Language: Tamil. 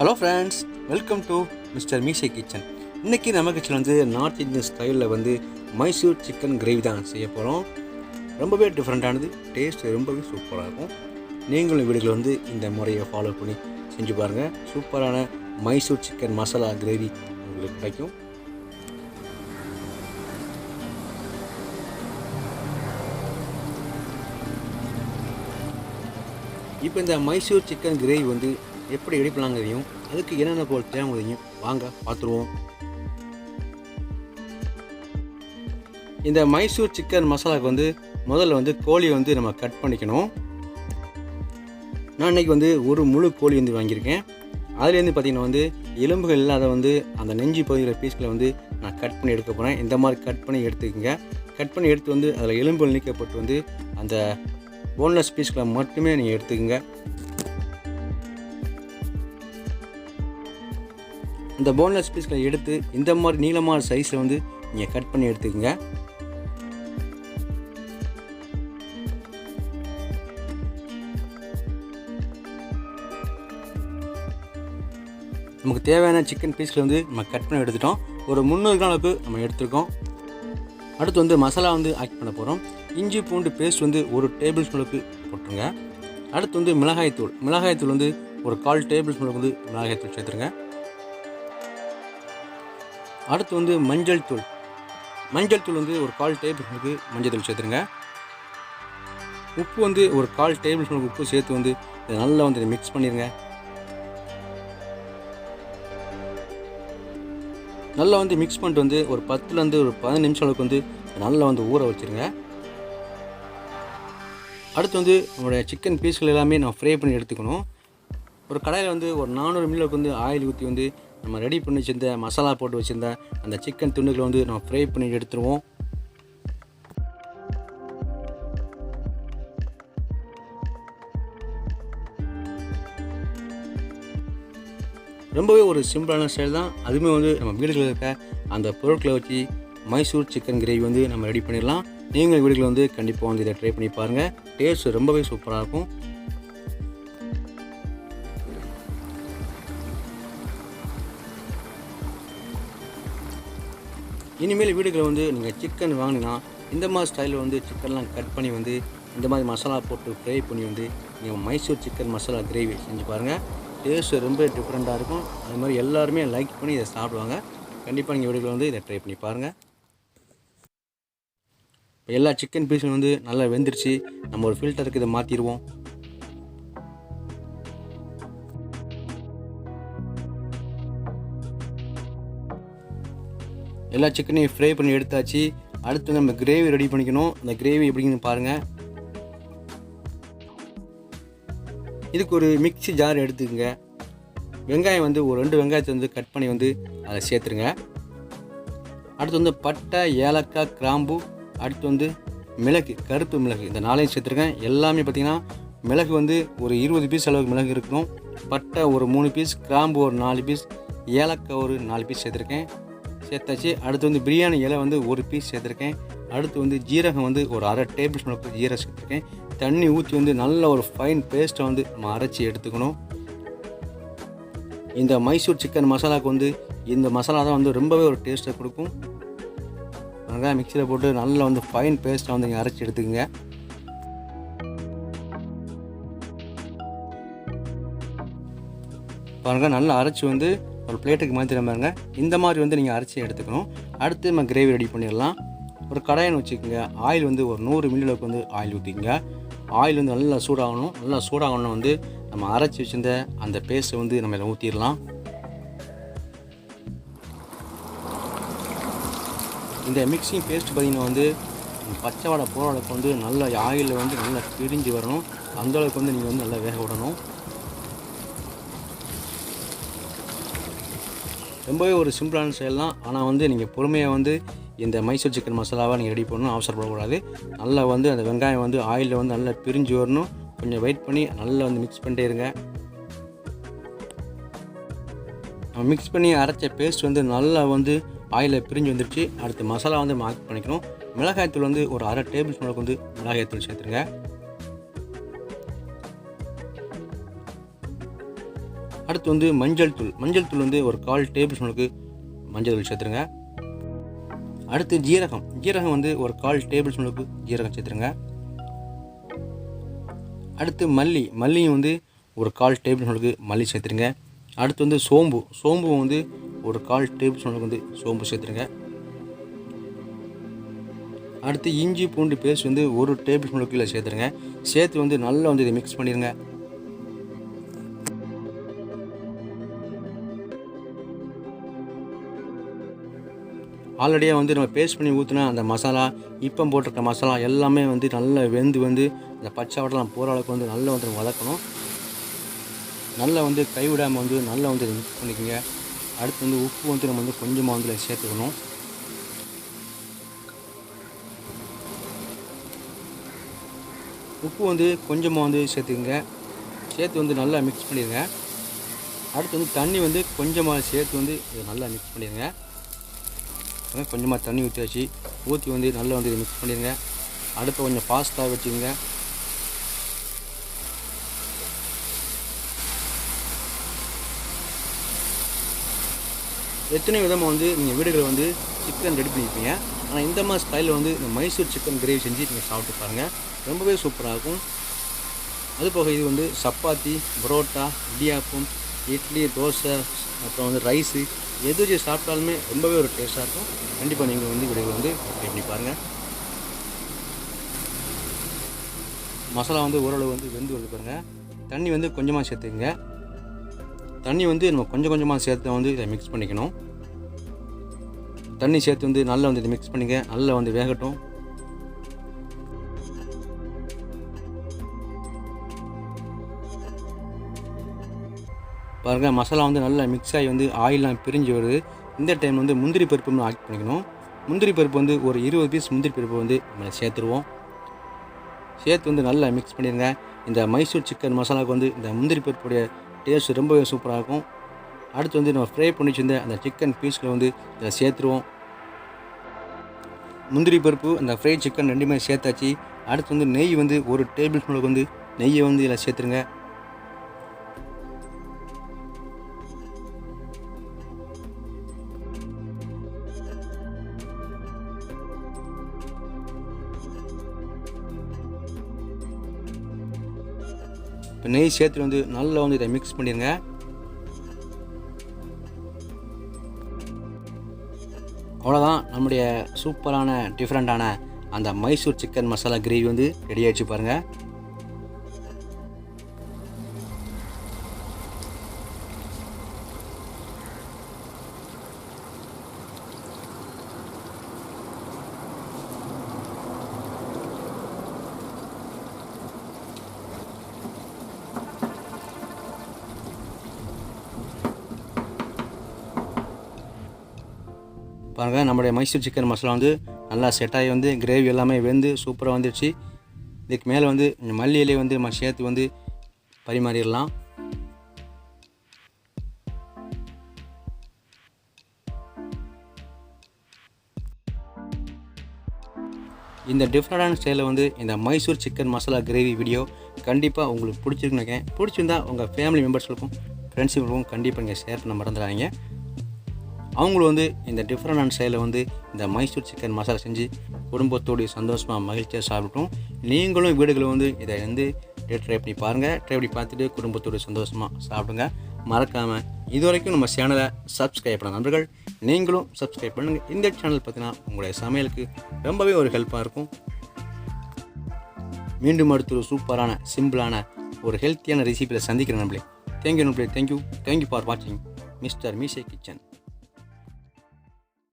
Hello friends, welcome to mister மீசே kitchen. இன்றைக்கி நம்ம கிச்சனில் வந்து நார்த் இந்தியன் ஸ்டைலில் வந்து மைசூர் சிக்கன் கிரேவி தான் செய்ய போகிறோம். ரொம்பவே டிஃப்ரெண்ட்டானது, டேஸ்ட் ரொம்பவே சூப்பராக இருக்கும். நீங்களும் வீடுகளில் வந்து இந்த முறையை ஃபாலோ பண்ணி செஞ்சு பாருங்கள். சூப்பரான மைசூர் சிக்கன் மசாலா கிரேவி உங்களுக்கு கிடைக்கும். இப்போ இந்த மைசூர் சிக்கன் கிரேவி வந்து எப்படி ரெடி பண்ணலாங்கிறதையும் அதுக்கு என்னென்ன பொருள் தேவைங்கிறதையும் வாங்க பார்த்துருவோம். இந்த மைசூர் சிக்கன் மசாலாவுக்கு வந்து முதல்ல வந்து கோழியை வந்து நம்ம கட் பண்ணிக்கணும். நான் இன்றைக்கி வந்து ஒரு முழு கோழி வந்து வாங்கியிருக்கேன். அதுலேருந்து பார்த்திங்கன்னா வந்து எலும்புகள் இல்லாத வந்து அந்த நெஞ்சு பகுதியில் பீஸ்களை வந்து நான் கட் பண்ணி எடுக்க போகிறேன். இந்த மாதிரி கட் பண்ணி எடுத்துக்கோங்க. கட் பண்ணி எடுத்து வந்து அதில் எலும்புகள் நீக்கப்பட்டு வந்து அந்த போன்லெஸ் பீஸ்களை மட்டுமே நீங்கள் எடுத்துக்கோங்க. இந்த போன்லெஸ் பீஸ்களை எடுத்து இந்த மாதிரி நீளமான சைஸில் வந்து நீங்கள் கட் பண்ணி எடுத்துக்கோங்க. நமக்கு தேவையான சிக்கன் பீஸ்களை வந்து நம்ம கட் பண்ணி எடுத்துட்டோம். ஒரு 300 கிராம் அளவுக்கு நம்ம எடுத்துருக்கோம். அடுத்து வந்து மசாலா வந்து ஆட் பண்ண போகிறோம். இஞ்சி பூண்டு பேஸ்ட் வந்து ஒரு டேபிள் ஸ்பூனுக்கு போட்டுருங்க. அடுத்து வந்து மிளகாய்த்தூள் வந்து ஒரு 1/4 டேபிள் ஸ்பூனுக்கு வந்து மிளகாய்த்தூள் சேர்த்துருங்க. அடுத்து வந்து மஞ்சள் தூள் வந்து ஒரு 1/4 டேபிள் ஸ்பூனுக்கு மஞ்சள் தூள் சேர்த்துருங்க. உப்பு வந்து ஒரு 1/4 டேபிள் ஸ்பூனுக்கு உப்பு சேர்த்து வந்து இதை நல்லா வந்து மிக்ஸ் பண்ணிடுங்க. நல்லா வந்து மிக்ஸ் பண்ணிட்டு வந்து ஒரு 10லேருந்து ஒரு 15 நிமிஷம் அளவுக்கு வந்து நல்லா வந்து ஊற வச்சுருங்க. அடுத்து வந்து நம்மளுடைய சிக்கன் பீஸ்கள் எல்லாமே நம்ம ஃப்ரை பண்ணி எடுத்துக்கணும். ஒரு கடாயில் வந்து ஒரு 400 ml வந்து ஆயில் ஊற்றி வந்து நம்ம ரெடி பண்ணி வச்சுருந்த மசாலா போட்டு வச்சுருந்த அந்த சிக்கன் துண்டுகளை வந்து நம்ம ஃப்ரை பண்ணி எடுத்துருவோம். ரொம்பவே ஒரு சிம்பிளான ஸ்டைல் தான். அதுவுமே வந்து நம்ம வீடுகளில் இருக்க அந்த பொருட்களை வச்சு மைசூர் சிக்கன் கிரேவி வந்து நம்ம ரெடி பண்ணிடலாம். நீங்கள் வீடுகளில் வந்து கண்டிப்பாக வந்து இதை ட்ரை பண்ணி பாருங்கள். டேஸ்ட் ரொம்பவே சூப்பராக இருக்கும். இனிமேல் வீடுகளில் வந்து நீங்கள் சிக்கன் வாங்கினா இந்த மாதிரி ஸ்டைலில் வந்து சிக்கன்லாம் கட் பண்ணி வந்து இந்த மாதிரி மசாலா போட்டு ஃப்ரை பண்ணி வந்து நீங்கள் மைசூர் சிக்கன் மசாலா கிரேவி செஞ்சு பாருங்கள். டேஸ்ட் ரொம்ப டிஃப்ரெண்ட்டாக இருக்கும். அது மாதிரி எல்லாருமே லைக் பண்ணி இதை சாப்பிடுவாங்க. கண்டிப்பாக நீங்கள் வீடுகளில் வந்து இதை ட்ரை பண்ணி பாருங்கள். இப்போ எல்லா சிக்கன் பீஸும் வந்து நல்லா வெந்துருச்சு. நம்ம ஒரு ஃபில்டருக்கு இதை மாற்றிடுவோம். எல்லா சிக்கனையும் ஃப்ரை பண்ணி எடுத்தாச்சு. அடுத்து நம்ம கிரேவி ரெடி பண்ணிக்கணும். அந்த கிரேவி எப்படின்னு பாருங்கள். இதுக்கு ஒரு மிக்ஸி ஜார் எடுத்துக்கங்க. வெங்காயம் வந்து ஒரு 2 வெங்காயத்தை வந்து கட் பண்ணி வந்து அதை சேர்த்துருங்க. அடுத்து வந்து பட்டை, ஏலக்காய், கிராம்பு, அடுத்து வந்து மிளகு, கருப்பு மிளகு, இந்த 4ஐயும் சேர்த்துருக்கேன். எல்லாமே பார்த்திங்கன்னா மிளகு வந்து ஒரு 20 பீஸ் அளவுக்கு மிளகு இருக்கணும். பட்டை ஒரு 3 பீஸ், கிராம்பு ஒரு 4 பீஸ், ஏலக்காய் ஒரு 4 பீஸ் சேர்த்துருக்கேன். சேர்த்தாச்சு. அடுத்து வந்து பிரியாணி இலை வந்து ஒரு பீஸ் சேர்த்துருக்கேன். அடுத்து வந்து ஜீரகம் வந்து ஒரு 1/2 டேபிள் ஸ்பூனுக்கு ஜீரகம் சேர்த்துருக்கேன். தண்ணி ஊற்றி வந்து நல்ல ஒரு ஃபைன் பேஸ்ட்டை வந்து நம்ம அரைச்சி எடுத்துக்கணும். இந்த மைசூர் சிக்கன் மசாலாவுக்கு வந்து இந்த மசாலா தான் வந்து ரொம்பவே ஒரு டேஸ்ட்டை கொடுக்கும். வெங்காயம் மிக்சியில் போட்டு நல்லா வந்து ஃபைன் பேஸ்ட்டை வந்து இங்கே அரைச்சி எடுத்துக்கோங்க. பாருங்கள், நல்லா அரைச்சி வந்து ஒரு பிளேட்டுக்கு மாற்றிட பாருங்க. இந்த மாதிரி வந்து நீங்கள் அரைச்சி எடுத்துக்கணும். அடுத்து நம்ம கிரேவி ரெடி பண்ணிடலாம். ஒரு கடாயின்னு வச்சுக்கோங்க. ஆயில் வந்து ஒரு 100 ml அளவுக்கு வந்து ஆயில் ஊற்றிக்கங்க. ஆயில் வந்து நல்லா சூடாகணும். நல்லா சூடாகணும் வந்து நம்ம அரைச்சி வச்சுருந்த அந்த பேஸ்ட்டை வந்து நம்ம இதில் ஊற்றிடலாம். இந்த மிக்சிங் பேஸ்ட் பார்த்திங்கன்னா வந்து பச்சை வடை போகிற அளவுக்கு வந்து நல்லா ஆயிலில் வந்து நல்லா பிரிஞ்சு வரணும். அந்தளவுக்கு வந்து நீங்கள் வந்து நல்லா வேக விடணும். ரொம்பவே ஒரு சிம்பிளான ஸ்டைல் தான். ஆனால் வந்து நீங்கள் பொறுமையாக வந்து இந்த மைசூர் சிக்கன் மசாலாவை நீங்கள் ரெடி பண்ணணும். அவசரப்படக்கூடாது. நல்லா வந்து அந்த வெங்காயம் வந்து ஆயிலில் வந்து நல்லா பிரிஞ்சு வரணும். கொஞ்சம் வெயிட் பண்ணி நல்லா வந்து மிக்ஸ் பண்ணிட்டே இருங்க. நம்ம மிக்ஸ் பண்ணி அரைச்ச பேஸ்ட் வந்து நல்லா வந்து ஆயிலில் பிரிஞ்சு வந்துடுச்சு. அடுத்து மசாலா வந்து ஆட் பண்ணிக்கணும். மிளகாய்த்தூள் வந்து ஒரு 1/2 டேபிள் ஸ்பூனுக்கு வந்து மிளகாய்த்தூள் சேர்த்துருங்க. அடுத்து வந்து மஞ்சள் தூள் வந்து ஒரு 1/4 டேபிள் ஸ்பூனுக்கு மஞ்சள் தூள் சேர்த்துருங்க. அடுத்து ஜீரகம் வந்து ஒரு 1/4 டேபிள் ஸ்பூனுக்கு ஜீரகம் சேர்த்துருங்க. அடுத்து மல்லியும் வந்து ஒரு 1/4 டேபிள் ஸ்பூனுக்கு மல்லி சேர்த்துருங்க. அடுத்து வந்து சோம்பு வந்து ஒரு 1/4 டேபிள் ஸ்பூனுக்கு வந்து சோம்பு சேர்த்துருங்க. அடுத்து இஞ்சி பூண்டு பேஸ்ட் வந்து ஒரு டேபிள் ஸ்பூனுக்கு கீழே சேர்த்துருங்க. சேர்த்து வந்து நல்லா வந்து இதை மிக்ஸ் பண்ணிடுங்க. ஆல்ரெடியாக வந்து நம்ம பேஸ்ட் பண்ணி ஊற்றினா அந்த மசாலா, இப்போ போட்டிருக்க மசாலா எல்லாமே வந்து நல்லா வெந்து அந்த பச்சை வாடெல்லாம் போகிற அளவுக்கு வந்து நல்லா வந்து வதக்கணும். நல்லா வந்து கைவிடாமல் வந்து நல்லா வந்து இதை மிக்ஸ் பண்ணிக்கோங்க. அடுத்து வந்து உப்பு வந்து நம்ம வந்து கொஞ்சமாக வந்து சேர்த்துக்கணும். உப்பு வந்து கொஞ்சமாக வந்து சேர்த்துக்குங்க. சேர்த்து வந்து நல்லா மிக்ஸ் பண்ணிடுங்க. அடுத்து வந்து தண்ணி வந்து கொஞ்சமாக சேர்த்து வந்து இதை நல்லா மிக்ஸ் பண்ணிடுங்க. கொஞ்சமாக தண்ணி ஊற்றி வந்து நல்லா வந்து இதை மிக்ஸ் பண்ணிடுங்க. அடுப்பை கொஞ்சம் ஃபாஸ்ட்டாக வச்சுக்கோங்க. எத்தனை விதமாக வந்து நீங்கள் வீடுகளில் வந்து சிக்கன் ரெடி பண்ணியிருப்பீங்க. ஆனால் இந்த மாதிரி ஸ்டைலில் வந்து இந்த மைசூர் சிக்கன் கிரேவி செஞ்சு நீங்கள் சாப்பிட்டு பாருங்கள். ரொம்பவே சூப்பராக இருக்கும். அதுபோக இது வந்து சப்பாத்தி, பரோட்டா, இடியாப்பம், இட்லி, தோசை, அப்புறம் வந்து ரைஸு எது வச்சு சாப்பிட்டாலுமே ரொம்பவே ஒரு டேஸ்ட்டாக இருக்கும். கண்டிப்பாக நீங்கள் வந்து வீடுகளில் வந்து ட்ரை பண்ணி பாருங்கள். மசாலா வந்து ஓரளவு வந்து வெந்து வருது பாருங்கள். தண்ணி வந்து கொஞ்சமாக சேர்த்துக்குங்க. தண்ணி வந்து நம்ம கொஞ்சமாக சேர்த்து வந்து இதை மிக்ஸ் பண்ணிக்கணும். தண்ணி சேர்த்து வந்து நல்லா வந்து இதை மிக்ஸ் பண்ணிங்க. நல்லா வந்து வேகட்டும். பாருங்கள், மசாலா வந்து நல்லா மிக்ஸ் ஆகி வந்து ஆயிலெலாம் பிரிஞ்சு வருது. இந்த டைம் வந்து முந்திரி பருப்பு ஆட் பண்ணிக்கணும். முந்திரி பருப்பு வந்து ஒரு 20 பீஸ் முந்திரி பருப்பு வந்து நம்ம சேர்த்துருவோம். சேர்த்து வந்து நல்லா மிக்ஸ் பண்ணிடுங்க. இந்த மைசூர் சிக்கன் மசாலாவுக்கு வந்து இந்த முந்திரி பருப்புடைய டேஸ்ட் ரொம்பவே சூப்பராக இருக்கும். அடுத்து வந்து நம்ம ஃப்ரை பண்ணி வச்சிருந்த அந்த சிக்கன் பீஸில் வந்து இதை சேர்த்துருவோம். முந்திரி பருப்பு அந்த ஃப்ரை சிக்கன் ரெண்டுமே சேர்த்தாச்சு. அடுத்து வந்து நெய் வந்து ஒரு டேபிள் ஸ்பூனுக்கு வந்து நெய்யை வந்து இதில் சேர்த்துருங்க. இப்போ நெய் சேர்த்து வந்து நல்லா வந்து இதை மிக்ஸ் பண்ணிடுங்க. அவ்வளோதான், நம்முடைய சூப்பரான டிஃப்ரெண்ட்டான அந்த மைசூர் சிக்கன் மசாலா கிரேவி வந்து ரெடி ஆகிடுச்சு பாருங்கள். பாருங்கள், நம்முடைய மைசூர் சிக்கன் மசாலா வந்து நல்லா செட்டாகி வந்து கிரேவி எல்லாமே வெந்து சூப்பராக வந்துடுச்சு. இதுக்கு மேலே வந்து மல்லி இலையை வந்து நம்ம சேர்த்து வந்து பரிமாறிடலாம். இந்த டிஃப்ரெண்டான ஸ்டைலில் வந்து இந்த Mysore chicken masala gravy video கண்டிப்பாக உங்களுக்கு பிடிச்சிருக்குன்னு நினைக்கிறேன். பிடிச்சிருந்தா உங்கள் ஃபேமிலி மெம்பர்ஸ்களுக்கும் ஃப்ரெண்ட்ஸுகளுக்கும் கண்டிப்பாக நீங்கள் ஷேர் பண்ண மறந்துடாதீங்க. அவங்களும் வந்து இந்த டிஃப்ரெண்டான ஸ்டைலில் வந்து இந்த மைசூர் சிக்கன் மசாலா செஞ்சு குடும்பத்தோடு சந்தோஷமாக மகிழ்ச்சியாக சாப்பிட்டோம். நீங்களும் வீடுகளில் வந்து இதை வந்து ட்ரை பண்ணி பாருங்கள். ட்ரை பண்ணி பார்த்துட்டு குடும்பத்தோடு சந்தோஷமாக சாப்பிடுங்க. மறக்காமல் இது வரைக்கும் நம்ம சேனலை சப்ஸ்கிரைப் பண்ண நண்பர்கள் நீங்களும் சப்ஸ்கிரைப் பண்ணுங்கள். இந்த சேனல் பார்த்தீங்கன்னா உங்களுடைய சமையலுக்கு ரொம்பவே ஒரு ஹெல்ப்பாக இருக்கும். மீண்டும் அடுத்த ஒரு சூப்பரான சிம்பிளான ஒரு ஹெல்த்தியான ரெசிபியில் சந்திக்கிறேன் நண்பர்களே. தேங்க்யூ நண்பர்களே. தேங்க்யூ ஃபார் வாட்சிங் மிஸ்டர் மீசே கிச்சன்.